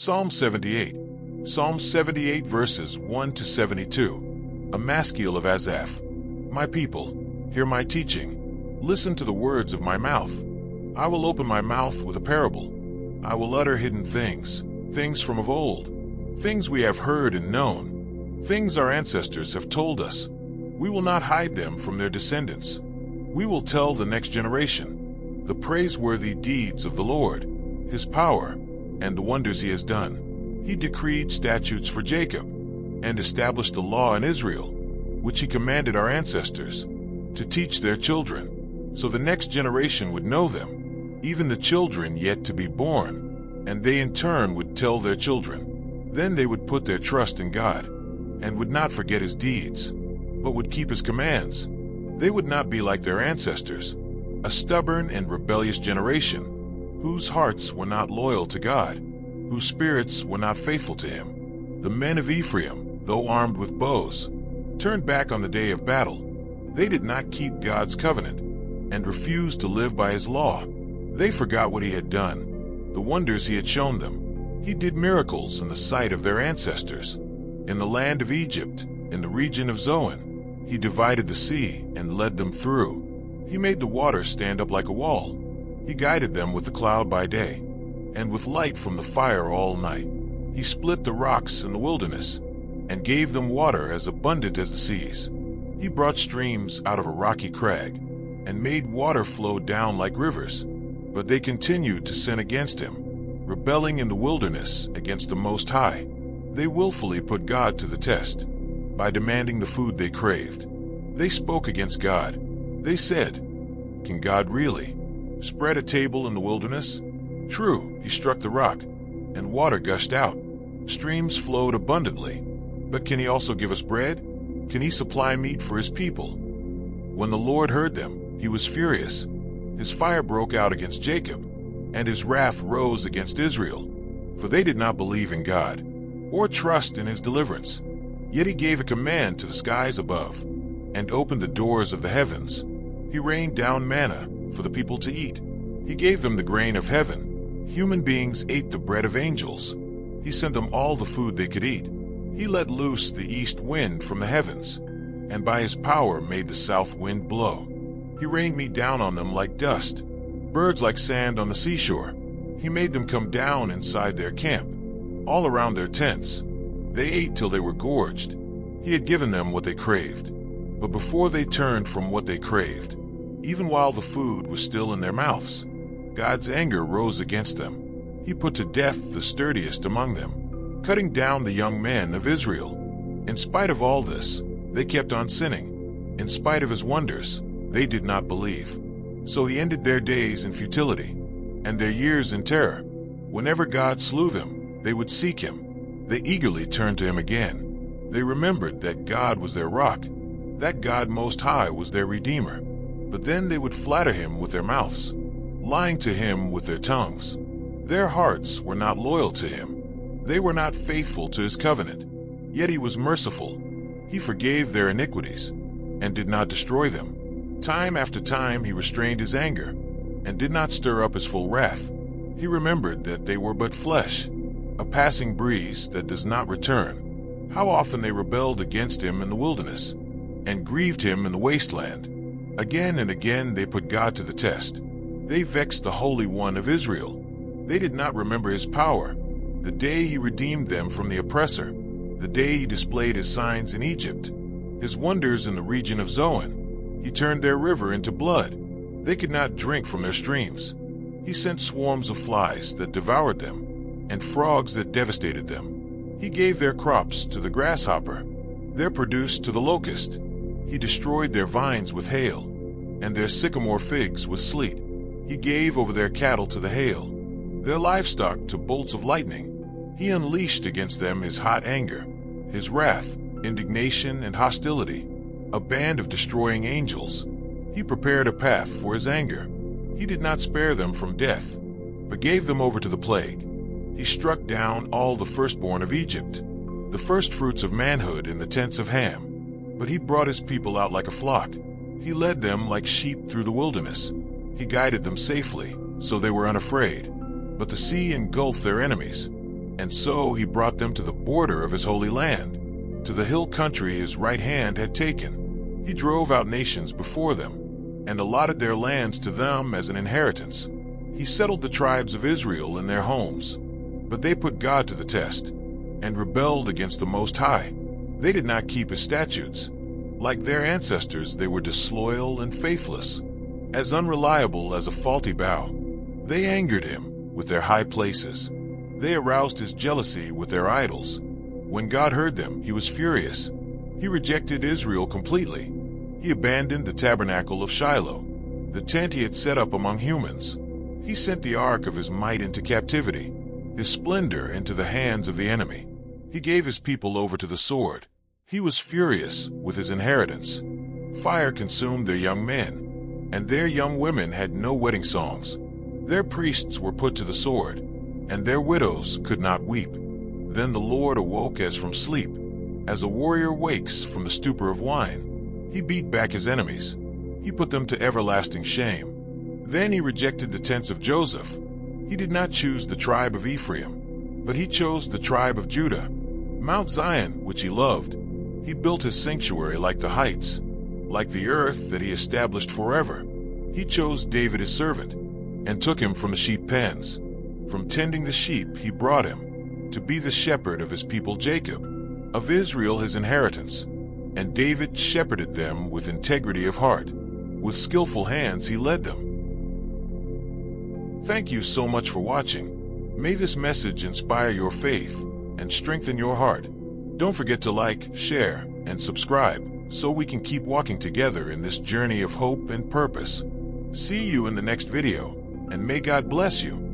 Psalm 78. Psalm 78 verses 1 to 72. A maskil of Asaph. My people, hear my teaching. Listen to the words of my mouth. I will open my mouth with a parable. I will utter hidden things, things from of old, things we have heard and known, things our ancestors have told us. We will not hide them from their descendants. We will tell the next generation the praiseworthy deeds of the Lord, his power, and the wonders he has done. He decreed statutes for Jacob, and established the law in Israel, which he commanded our ancestors, to teach their children, so the next generation would know them, even the children yet to be born, and they in turn would tell their children. Then they would put their trust in God, and would not forget his deeds, but would keep his commands. They would not be like their ancestors, a stubborn and rebellious generation, whose hearts were not loyal to God, whose spirits were not faithful to him. The men of Ephraim, though armed with bows, turned back on the day of battle. They did not keep God's covenant, and refused to live by his law. They forgot what he had done, the wonders he had shown them. He did miracles in the sight of their ancestors. In the land of Egypt, in the region of Zoan, he divided the sea and led them through. He made the water stand up like a wall. He guided them with the cloud by day, and with light from the fire all night. He split the rocks in the wilderness, and gave them water as abundant as the seas. He brought streams out of a rocky crag, and made water flow down like rivers. But they continued to sin against him, rebelling in the wilderness against the Most High. They willfully put God to the test, by demanding the food they craved. They spoke against God. They said, "Can God really spread a table in the wilderness?" True, he struck the rock, and water gushed out. Streams flowed abundantly. But can he also give us bread? Can he supply meat for his people? When the Lord heard them, he was furious. His fire broke out against Jacob, and his wrath rose against Israel. For they did not believe in God, or trust in his deliverance. Yet he gave a command to the skies above, and opened the doors of the heavens. He rained down manna for the people to eat. He gave them the grain of heaven. Human beings ate the bread of angels. He sent them all the food they could eat. He let loose the east wind from the heavens, and by his power made the south wind blow. He rained me down on them like dust, birds like sand on the seashore. He made them come down inside their camp, all around their tents. They ate till they were gorged. He had given them what they craved. But before they turned from what they craved, even while the food was still in their mouths, God's anger rose against them. He put to death the sturdiest among them, cutting down the young men of Israel. In spite of all this, they kept on sinning. In spite of his wonders, they did not believe. So he ended their days in futility, and their years in terror. Whenever God slew them, they would seek him. They eagerly turned to him again. They remembered that God was their rock, that God Most High was their Redeemer. But then they would flatter him with their mouths, lying to him with their tongues. Their hearts were not loyal to him. They were not faithful to his covenant. Yet he was merciful. He forgave their iniquities, and did not destroy them. Time after time he restrained his anger, and did not stir up his full wrath. He remembered that they were but flesh, a passing breeze that does not return. How often they rebelled against him in the wilderness, and grieved him in the wasteland. Again and again they put God to the test. They vexed the Holy One of Israel. They did not remember his power, the day he redeemed them from the oppressor, the day he displayed his signs in Egypt, his wonders in the region of Zoan. He turned their river into blood. They could not drink from their streams. He sent swarms of flies that devoured them, and frogs that devastated them. He gave their crops to the grasshopper, their produce to the locust. He destroyed their vines with hail, and their sycamore figs with sleet. He gave over their cattle to the hail, their livestock to bolts of lightning. He unleashed against them his hot anger, his wrath, indignation, and hostility, a band of destroying angels. He prepared a path for his anger. He did not spare them from death, but gave them over to the plague. He struck down all the firstborn of Egypt, the firstfruits of manhood in the tents of Ham. But he brought his people out like a flock. He led them like sheep through the wilderness. He guided them safely, so they were unafraid. But the sea engulfed their enemies. And so he brought them to the border of his holy land, to the hill country his right hand had taken. He drove out nations before them, and allotted their lands to them as an inheritance. He settled the tribes of Israel in their homes. But they put God to the test, and rebelled against the Most High. They did not keep his statutes. Like their ancestors, they were disloyal and faithless, as unreliable as a faulty bow. They angered him with their high places. They aroused his jealousy with their idols. When God heard them, he was furious. He rejected Israel completely. He abandoned the tabernacle of Shiloh, the tent he had set up among humans. He sent the ark of his might into captivity, his splendor into the hands of the enemy. He gave his people over to the sword. He was furious with his inheritance. Fire consumed their young men, and their young women had no wedding songs. Their priests were put to the sword, and their widows could not weep. Then the Lord awoke as from sleep, as a warrior wakes from the stupor of wine. He beat back his enemies. He put them to everlasting shame. Then he rejected the tents of Joseph. He did not choose the tribe of Ephraim, but he chose the tribe of Judah, Mount Zion, which he loved. He built his sanctuary like the heights, like the earth that he established forever. He chose David his servant, and took him from the sheep pens. From tending the sheep he brought him, to be the shepherd of his people Jacob, of Israel his inheritance. And David shepherded them with integrity of heart. With skillful hands he led them. Thank you so much for watching. May this message inspire your faith and strengthen your heart. Don't forget to like, share, and subscribe so we can keep walking together in this journey of hope and purpose. See you in the next video, and may God bless you.